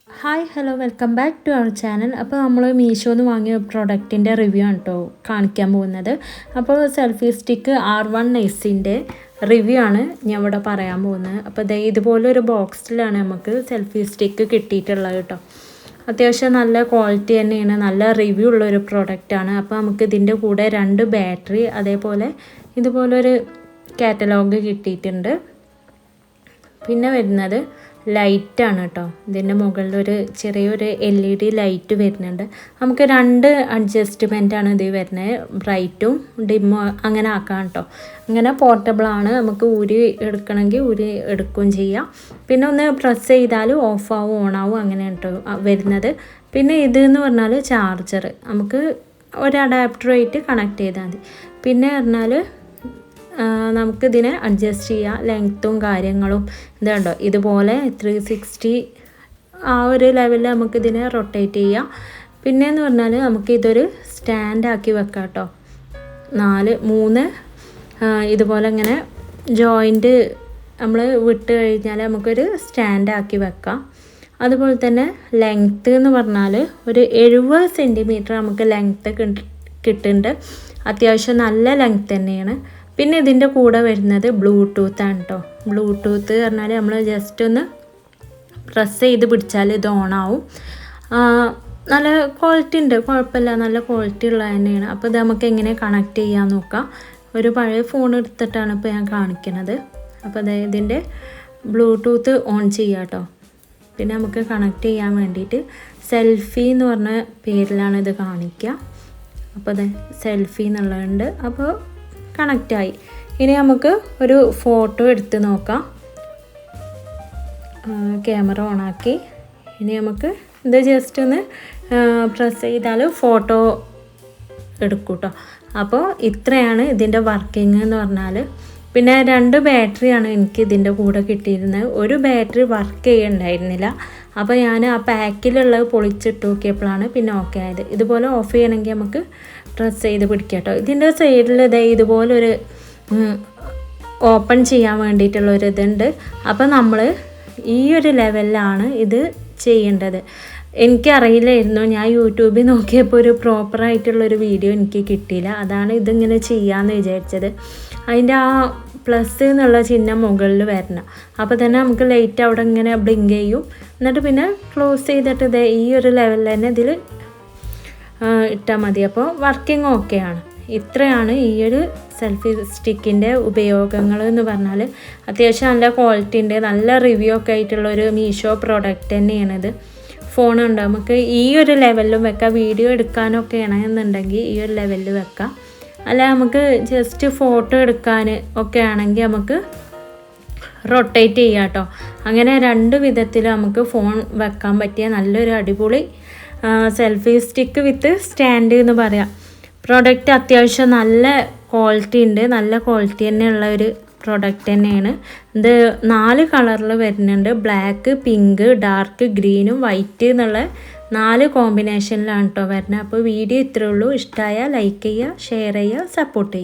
Hi hello welcome back to our channel. അപ്പോൾ നമ്മൾ മീഷോന്ന് വാങ്ങിയ പ്രൊഡക്റ്റിൻ്റെ റിവ്യൂ ആണ് കേട്ടോ കാണിക്കാൻ പോകുന്നത്. അപ്പോൾ സെൽഫി സ്റ്റിക്ക് R1S റിവ്യൂ ആണ് ഞാൻ ഇവിടെ പറയാൻ പോകുന്നത്. അപ്പോൾ ഇതുപോലെ ഒരു ബോക്സിലാണ് നമുക്ക് സെൽഫി സ്റ്റിക്ക് കിട്ടിയിട്ടുള്ളത് കേട്ടോ. അത്യാവശ്യം നല്ല ക്വാളിറ്റി തന്നെയാണ്, നല്ല റിവ്യൂ ഉള്ളൊരു പ്രൊഡക്റ്റാണ്. അപ്പോൾ നമുക്ക് ഇതിൻ്റെ കൂടെ 2 ബാറ്ററി അതേപോലെ ഇതുപോലൊരു കാറ്റലോഗ് കിട്ടിയിട്ടുണ്ട്. പിന്നെ വരുന്നത് ലൈറ്റാണ് കേട്ടോ. ഇതിൻ്റെ മുകളിലൊരു ചെറിയൊരു LED ലൈറ്റ് വരുന്നുണ്ട്. നമുക്ക് 2 അഡ്ജസ്റ്റ്മെൻറ്റാണ് ഇത് വരുന്നത്, ബ്രൈറ്റും ഡിമ്മോ അങ്ങനെ ആക്കാം കേട്ടോ. അങ്ങനെ പോർട്ടബിളാണ്, നമുക്ക് ഊരി എടുക്കണമെങ്കിൽ ഊരി എടുക്കുകയും ചെയ്യാം. പിന്നെ ഒന്ന് പ്രസ് ചെയ്താൽ ഓഫാവും ഓണാവും അങ്ങനെ കേട്ടോ വരുന്നത്. പിന്നെ ഇതെന്ന് പറഞ്ഞാൽ ചാർജർ, നമുക്ക് ഒരു അഡാപ്റ്ററായിട്ട് കണക്ട് ചെയ്താൽ മതി. പിന്നെ പറഞ്ഞാൽ നമുക്കിതിനെ അഡ്ജസ്റ്റ് ചെയ്യാം, ലെങ്ത്തും കാര്യങ്ങളും ഇതുണ്ടോ ഇതുപോലെ 360 ആ ഒരു ലെവലിൽ നമുക്കിതിനെ റൊട്ടേറ്റ് ചെയ്യാം. പിന്നെയെന്ന് പറഞ്ഞാൽ നമുക്കിതൊരു സ്റ്റാൻഡാക്കി വെക്കാം കേട്ടോ. 3 ഇതുപോലെ ഇങ്ങനെ ജോയിൻറ്റ് നമ്മൾ വിട്ട് കഴിഞ്ഞാൽ നമുക്കൊരു സ്റ്റാൻഡാക്കി വെക്കാം. അതുപോലെ തന്നെ ലെങ്ത്ത് എന്ന് പറഞ്ഞാൽ ഒരു 70 സെൻറ്റിമീറ്റർ നമുക്ക് ലെങ്ത്ത് കിട്ടുന്നുണ്ട്. അത്യാവശ്യം നല്ല ലെങ്ത്ത് തന്നെയാണ്. പിന്നെ ഇതിൻ്റെ കൂടെ വരുന്നത് ബ്ലൂടൂത്ത് ആണ് കേട്ടോ. ബ്ലൂടൂത്ത് പറഞ്ഞാൽ നമ്മൾ ജസ്റ്റ് ഒന്ന് പ്രസ് ചെയ്ത് പിടിച്ചാൽ ഇത് ഓണാവും. നല്ല ക്വാളിറ്റി ഉണ്ട്, കുഴപ്പമില്ല, നല്ല ക്വാളിറ്റി ഉള്ളത് തന്നെയാണ്. അപ്പോൾ ഇത് നമുക്ക് എങ്ങനെ കണക്ട് ചെയ്യാൻ നോക്കാം. ഒരു പഴയ ഫോൺ എടുത്തിട്ടാണ് ഇപ്പോൾ ഞാൻ കാണിക്കുന്നത്. അപ്പോൾ ഇതിൻ്റെ ബ്ലൂടൂത്ത് ഓൺ ചെയ്യാം കേട്ടോ. പിന്നെ നമുക്ക് കണക്ട് ചെയ്യാൻ വേണ്ടിയിട്ട് സെൽഫി എന്ന് പറഞ്ഞ പേരിലാണ് ഇത് കാണിക്കുക. അപ്പോൾ സെൽഫി എന്നുള്ളതുണ്ട്. അപ്പോൾ കണക്റ്റായി. ഇനി നമുക്ക് ഒരു ഫോട്ടോ എടുത്ത് നോക്കാം. ക്യാമറ ഓണാക്കി ഇനി നമുക്ക് ഇത് ജസ്റ്റ് ഒന്ന് പ്രസ് ചെയ്താൽ ഫോട്ടോ എടുക്കും കേട്ടോ. അപ്പോൾ ഇത്രയാണ് ഇതിൻ്റെ വർക്കിംഗ് എന്ന് പറഞ്ഞാൽ. പിന്നെ 2 ബാറ്ററിയാണ് എനിക്ക് ഇതിൻ്റെ കൂടെ കിട്ടിയിരുന്നത്. ഒരു ബാറ്ററി വർക്ക് ചെയ്യുന്നുണ്ടായിരുന്നില്ല. അപ്പോൾ ഞാൻ ആ പാക്കിലുള്ളത് പൊളിച്ചിട്ട് നോക്കിയപ്പോഴാണ് പിന്നെ ഓക്കെ ആയത്. ഇതുപോലെ ഓഫ് ചെയ്യണമെങ്കിൽ നമുക്ക് പ്രസ് ചെയ്ത് പിടിക്കാം കേട്ടോ. ഇതിൻ്റെ സൈഡിൽ ഇതുപോലൊരു ഓപ്പൺ ചെയ്യാൻ വേണ്ടിയിട്ടുള്ളൊരു ഇതുണ്ട്. അപ്പോൾ നമ്മൾ ഈ ഒരു ലെവലിലാണ് ഇത് ചെയ്യേണ്ടത്. എനിക്കറിയില്ലായിരുന്നു, ഞാൻ യൂട്യൂബിൽ നോക്കിയപ്പോൾ ഒരു പ്രോപ്പറായിട്ടുള്ളൊരു വീഡിയോ എനിക്ക് കിട്ടിയില്ല. അതാണ് ഇതിങ്ങനെ ചെയ്യാമെന്ന് വിചാരിച്ചത്. അതിൻ്റെ ആ പ്ലസ് എന്നുള്ള ചിഹ്നം മുകളിൽ വരണം. അപ്പോൾ തന്നെ നമുക്ക് ലൈറ്റ് അവിടെ ഇങ്ങനെ ബ്ലിങ്ക് ചെയ്യും. എന്നിട്ട് പിന്നെ ക്ലോസ് ചെയ്തിട്ട് ഈ ഒരു ലെവലിൽ തന്നെ ഇതിൽ ഇട്ടാൽ മതി. അപ്പോൾ വർക്കിംഗ് ഓക്കെയാണ്. ഇത്രയാണ് ഈ ഒരു സെൽഫി സ്റ്റിക്കിൻ്റെ ഉപയോഗങ്ങൾ എന്ന് പറഞ്ഞാൽ. അത്യാവശ്യം നല്ല ക്വാളിറ്റി ഉണ്ട്, നല്ല റിവ്യൂ ഒക്കെ ആയിട്ടുള്ളൊരു മീഷോ പ്രോഡക്റ്റ് തന്നെയാണിത്. ഫോണുണ്ട്, നമുക്ക് ഈ ഒരു ലെവലിലും വെക്കാം. വീഡിയോ എടുക്കാനൊക്കെ ആണെന്നുണ്ടെങ്കിൽ ഈ ഒരു ലെവലിൽ വെക്കാം. അല്ല നമുക്ക് ജസ്റ്റ് ഫോട്ടോ എടുക്കാൻ ഒക്കെ ആണെങ്കിൽ നമുക്ക് റൊട്ടേറ്റ് ചെയ്യാം കേട്ടോ. അങ്ങനെ 2 വിധത്തിൽ നമുക്ക് ഫോൺ വെക്കാൻ പറ്റിയ നല്ലൊരു അടിപൊളി സെൽഫി സ്റ്റിക്ക് വിത്ത് സ്റ്റാൻഡ് എന്ന് പറയാം. പ്രോഡക്റ്റ് അത്യാവശ്യം നല്ല ക്വാളിറ്റി ഉണ്ട്, നല്ല ക്വാളിറ്റി തന്നെയുള്ള ഒരു പ്രോഡക്റ്റ് തന്നെയാണ്. ഇത് 4 കളറിൽ വരുന്നുണ്ട്. ബ്ലാക്ക്, പിങ്ക്, ഡാർക്ക് ഗ്രീനും വൈറ്റ് എന്നുള്ള 4 കോമ്പിനേഷനിലാണ് കേട്ടോ വരുന്നത്. അപ്പോൾ വീഡിയോ ഇത്രയേ ഉള്ളൂ. ഇഷ്ടമായാൽ ലൈക്ക് ചെയ്യുക, ഷെയർ ചെയ്യുക, സപ്പോർട്ട് ചെയ്യുക.